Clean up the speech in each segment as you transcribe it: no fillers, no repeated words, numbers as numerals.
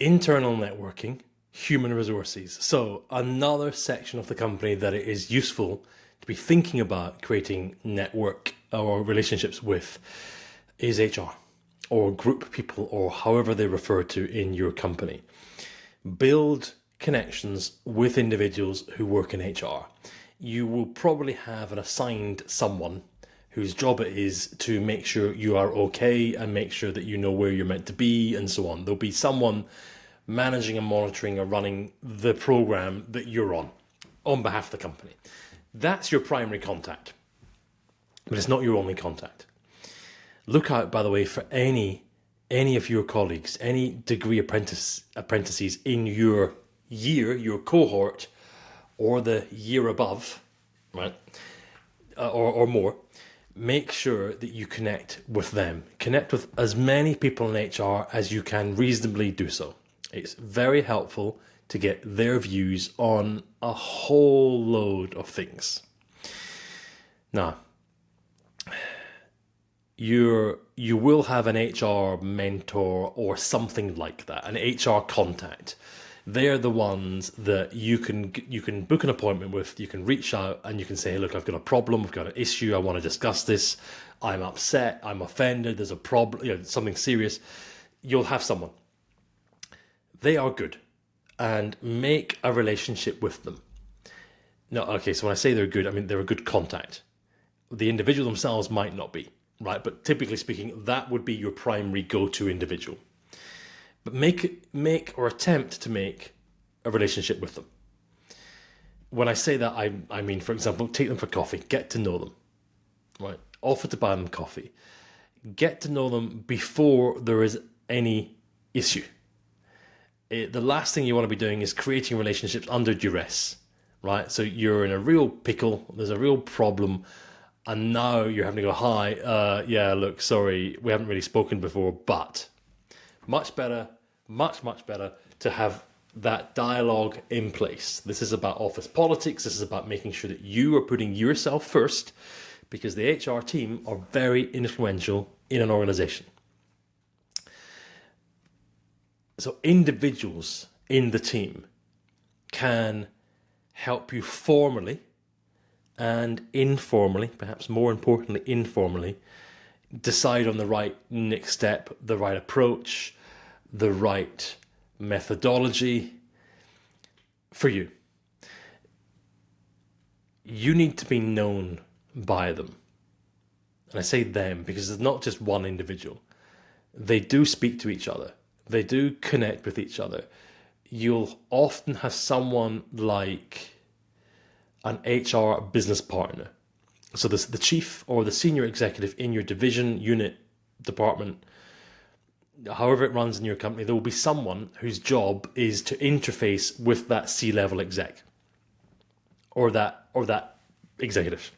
Internal networking, human resources. So another section of the company that it is useful to be thinking about creating network or relationships with is HR or group people or however they refer to in your company. Build connections with individuals who work in HR. You will probably have an assigned someone whose job it is to make sure you are okay and make sure that you know where you're meant to be and so on. There'll be someone managing and monitoring or running the program that you're on behalf of the company. That's your primary contact, but it's not your only contact. Look out, by the way, for any of your colleagues, any degree apprentices in your year, your cohort, or the year above, right, or more. Make sure that you connect with them. Connect with as many people in HR as you can reasonably do so. It's very helpful to get their views on a whole load of things. Now, you will have an HR mentor or something like that, an HR contact. They're the ones that you can book an appointment with, you can reach out and you can say, look, I've got a problem, I've got an issue, I want to discuss this, I'm upset, I'm offended, there's a problem, something serious. You'll have someone. They are good, and make a relationship with them. Now, okay, so when I say they're good, I mean they're a good contact. The individual themselves might not be, right? But typically speaking, that would be your primary go-to individual. But make or attempt to make a relationship with them. When I say that, I mean, for example, take them for coffee, get to know them, right? Offer to buy them coffee. Get to know them before there is any issue. The last thing you want to be doing is creating relationships under duress, right? So you're in a real pickle, there's a real problem, and now you're having to go, hi, yeah, look, sorry, we haven't really spoken before, but... Much better to have that dialogue in place. This is about office politics. This is about making sure that you are putting yourself first, because the HR team are very influential in an organization. So individuals in the team can help you formally and informally, perhaps more importantly, informally, decide on the right next step, the right approach, the right methodology for you. You need to be known by them. And I say them because it's not just one individual. They do speak to each other. They do connect with each other. You'll often have someone like an HR business partner. So the chief or the senior executive in your division, unit, department, however it runs in your company, there will be someone whose job is to interface with that C-level exec or that executive.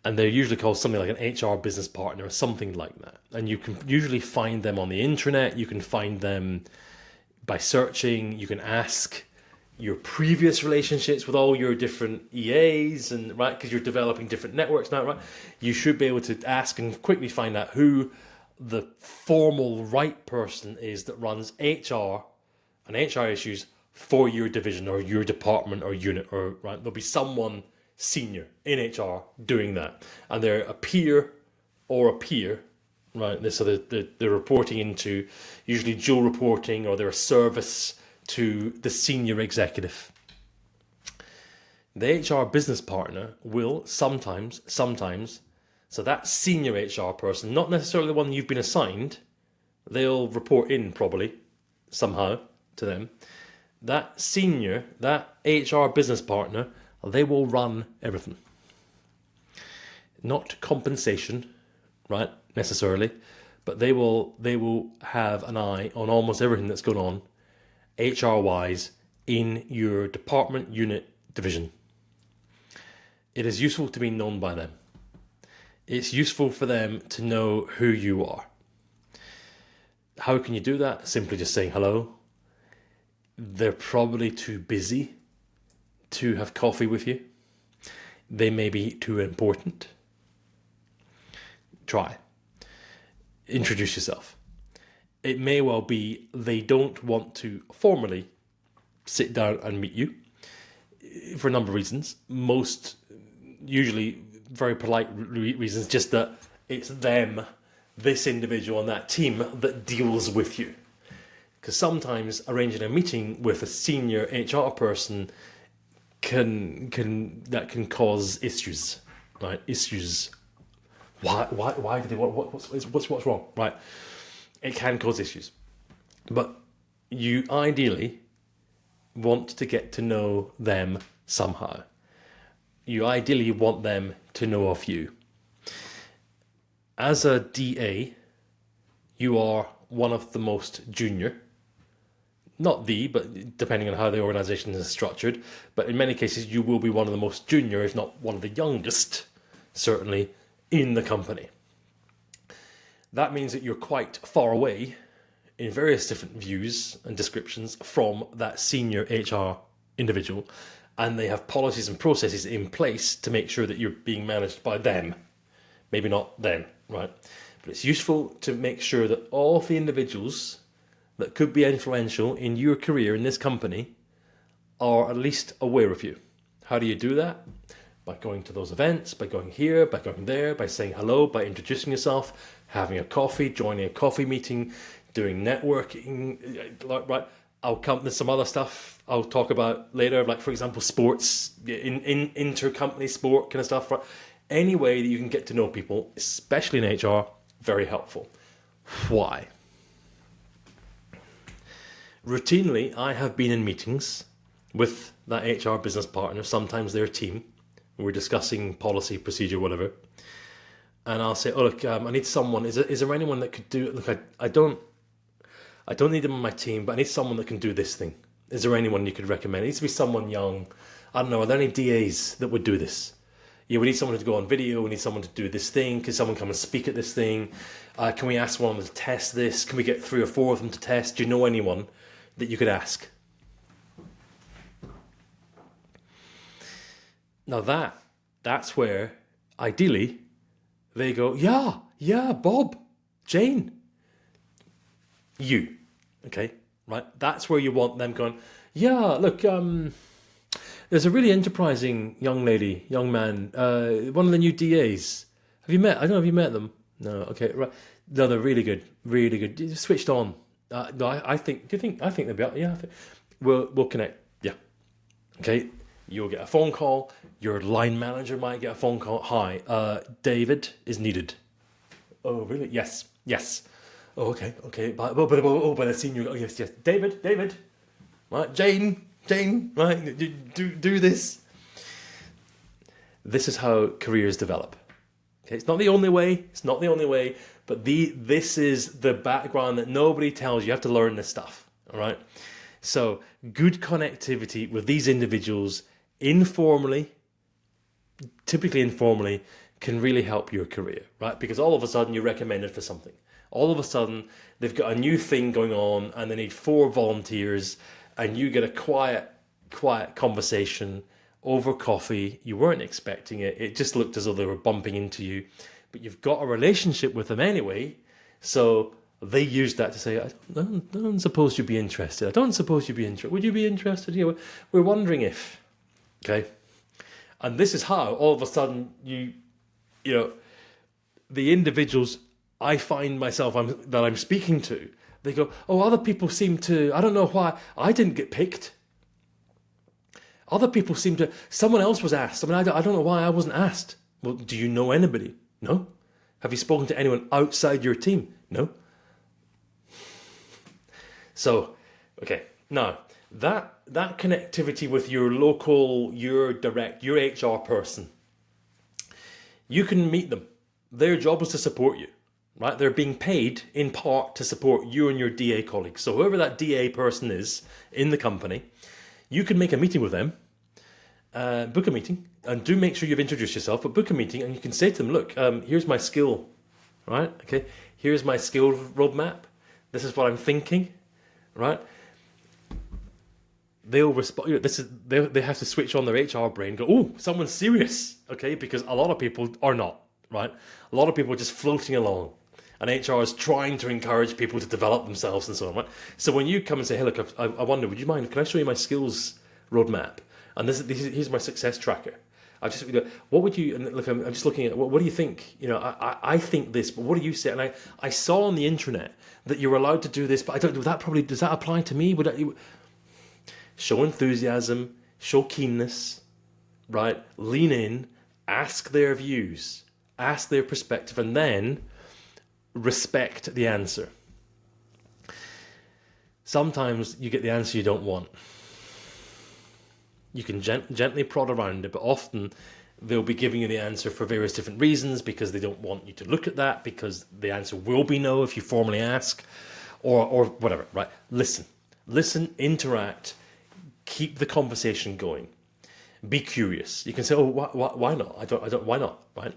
And they're usually called something like an HR business partner or something like that. And you can usually find them on the intranet. You can find them by searching. You can ask your previous relationships with all your different EAs, and right, because you're developing different networks now, right? You should be able to ask and quickly find out who the formal right person is that runs HR and HR issues for your division or your department or unit, or right, there'll be someone senior in HR doing that, and they're a peer or a peer, right? So they're reporting into usually dual reporting, or they're a service to the senior executive. The HR business partner will sometimes, so that senior HR person, not necessarily the one you've been assigned, they'll report in probably somehow to them. That senior, that HR business partner, they will run everything. Not compensation, right, necessarily, but they will have an eye on almost everything that's going on HR-wise in your department, unit, division. It is useful to be known by them. It's useful for them to know who you are. How can you do that? Simply just saying hello. They're probably too busy to have coffee with you. They may be too important. Try. Introduce yourself. it may well be they don't want to formally sit down and meet you for a number of reasons. Most usually very polite reasons, just that it's them, this individual on that team, that deals with you. Because sometimes arranging a meeting with a senior HR person can cause issues, right? Issues. Why do they want what's wrong, right? It can cause issues, but you ideally want to get to know them somehow. You ideally want them to know of you. As a DA, you are one of the most junior. Not but depending on how the organisation is structured, but in many cases you will be one of the most junior, if not one of the youngest, certainly, in the company. That means that you're quite far away in various different views and descriptions from that senior HR individual, and they have policies and processes in place to make sure that you're being managed by them. Maybe not them, right? But it's useful to make sure that all of the individuals that could be influential in your career in this company are at least aware of you. How do you do that? By going to those events, by going here, by going there, by saying hello, by introducing yourself, having a coffee, joining a coffee meeting, doing networking, right? I'll come to some other stuff I'll talk about later, like for example, sports, in inter-company sport kind of stuff, right? Any way that you can get to know people, especially in HR, very helpful. Why? Routinely, I have been in meetings with that HR business partner, sometimes their team. We're discussing policy, procedure, whatever. And I'll say, oh, look, I need someone. Is there anyone that could do it? Look, I don't need them on my team, but I need someone that can do this thing. Is there anyone you could recommend? It needs to be someone young. I don't know, are there any DAs that would do this? Yeah, we need someone to go on video. We need someone to do this thing. Can someone come and speak at this thing? Can we ask one of them to test this? Can we get 3 or 4 of them to test? Do you know anyone that you could ask? Now that's where, ideally, they go, yeah, Bob, Jane, you, okay, right? That's where you want them going, yeah, look, there's a really enterprising young man, one of the new DAs. Have you met? I don't know, have you met them? No, okay, right. No, they're really good, switched on. No, I think they'll be out. Yeah, we'll connect. Yeah, okay. You'll get a phone call. Your line manager might get a phone call. Hi, David is needed. Oh, really? Yes. Oh, okay. But the senior. Oh, yes. David. Right, Jane. Right, do this. This is how careers develop. Okay, it's not the only way. But this is the background that nobody tells you. You have to learn this stuff. All right. So good connectivity with these individuals, typically informally, can really help your career, right? Because all of a sudden you're recommended for something. All of a sudden they've got a new thing going on and they need 4 volunteers, and you get a quiet conversation over coffee. You weren't expecting it. It just looked as though they were bumping into you, but you've got a relationship with them anyway. So they used that to say, I don't suppose you'd be interested. Would you be interested? Yeah, we're wondering if. Okay. And this is how all of a sudden you know, the individuals I find myself that I'm speaking to, they go, oh, other people seem to, I don't know why I didn't get picked. Other people seem to, someone else was asked. I don't know why I wasn't asked. Well, do you know anybody? No. Have you spoken to anyone outside your team? No. So, okay, now that connectivity with your local, your HR person, you can meet them. Their job is to support you, right? They're being paid in part to support you and your DA colleagues. So whoever that DA person is in the company, you can make a meeting with them, book a meeting, and do make sure you've introduced yourself, but book a meeting and you can say to them, look, here's my skill, right? Okay, here's my skill roadmap. This is what I'm thinking, right? They'll respond. They have to switch on their HR brain. Go, oh, someone's serious, okay? Because a lot of people are not, right? A lot of people are just floating along, And HR is trying to encourage people to develop themselves and so on. Right? So when you come and say, hey, look, I wonder, would you mind, can I show you my skills roadmap? And here's my success tracker. What would you, and look, I'm just looking at, what do you think? I think this, but what do you say? And I saw on the intranet that you're allowed to do this, but I don't, does that apply to me? Show enthusiasm, show keenness, right? Lean in, ask their views, ask their perspective, and then respect the answer. Sometimes you get the answer you don't want. You can gently prod around it, but often they'll be giving you the answer for various different reasons, because they don't want you to look at that, because the answer will be no if you formally ask, or whatever, right? Listen, interact, keep the conversation going. Be curious. You can say, oh, why not? I don't, why not, right?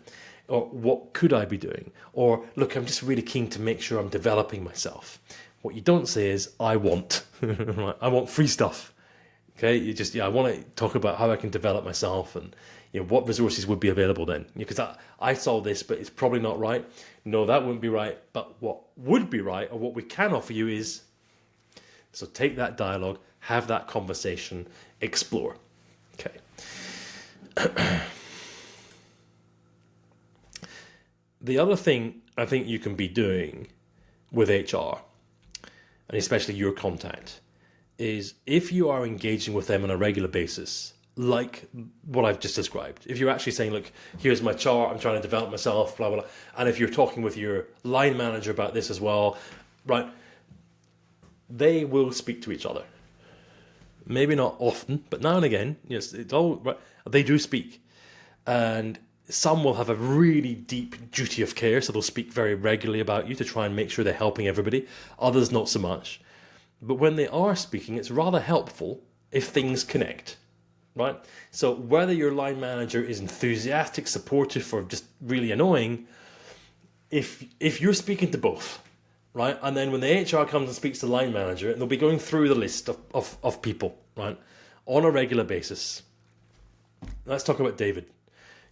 Or what could I be doing? Or look, I'm just really keen to make sure I'm developing myself. What you don't say is, I want, right? I want free stuff. Okay, I want to talk about how I can develop myself, and what resources would be available then. Because I saw this, but it's probably not right. No, that wouldn't be right. But what would be right, or what we can offer you is, so take that dialogue, have that conversation, explore. Okay. The other thing I think you can be doing with HR, and especially your contact, is if you are engaging with them on a regular basis, like what I've just described, if you're actually saying, look, here's my chart, I'm trying to develop myself, blah, blah, blah, and if you're talking with your line manager about this as well, right, they will speak to each other. Maybe not often, but now and again, yes, it's all right, they do speak. And some will have a really deep duty of care, so they'll speak very regularly about you to try and make sure they're helping everybody. Others, not so much. But when they are speaking, it's rather helpful if things connect, right? So whether your line manager is enthusiastic, supportive, or just really annoying, if you're speaking to both, right? And then when the HR comes and speaks to the line manager, and they'll be going through the list of people, right? On a regular basis. Let's talk about David.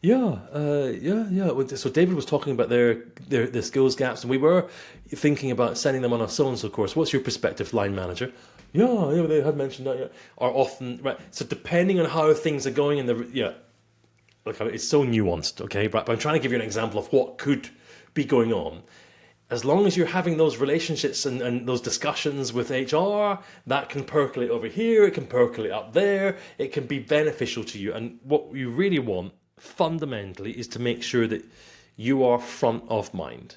Yeah. So David was talking about their skills gaps, and we were thinking about sending them on a so-and-so course. What's your perspective, line manager? Yeah, they had mentioned that, yeah. Or often, right, so depending on how things are going look, it's so nuanced, okay? But I'm trying to give you an example of what could be going on. As long as you're having those relationships and those discussions with HR, that can percolate over here, it can percolate up there, it can be beneficial to you. And what you really want, fundamentally, is to make sure that you are front of mind.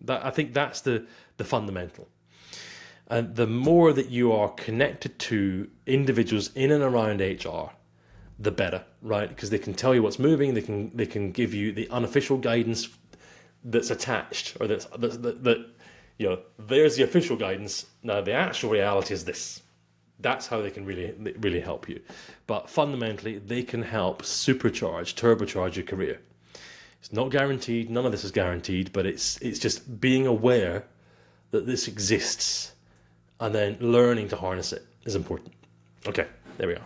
I think that's the fundamental. And the more that you are connected to individuals in and around HR, the better, right? Because they can tell you what's moving, they can give you the unofficial guidance that's attached, or that there's the official guidance. Now the actual reality is this. That's how they can really help you. But fundamentally, they can help turbocharge your career. It's not guaranteed. None of this is guaranteed, but it's just being aware that this exists and then learning to harness it is important. Okay, there we are.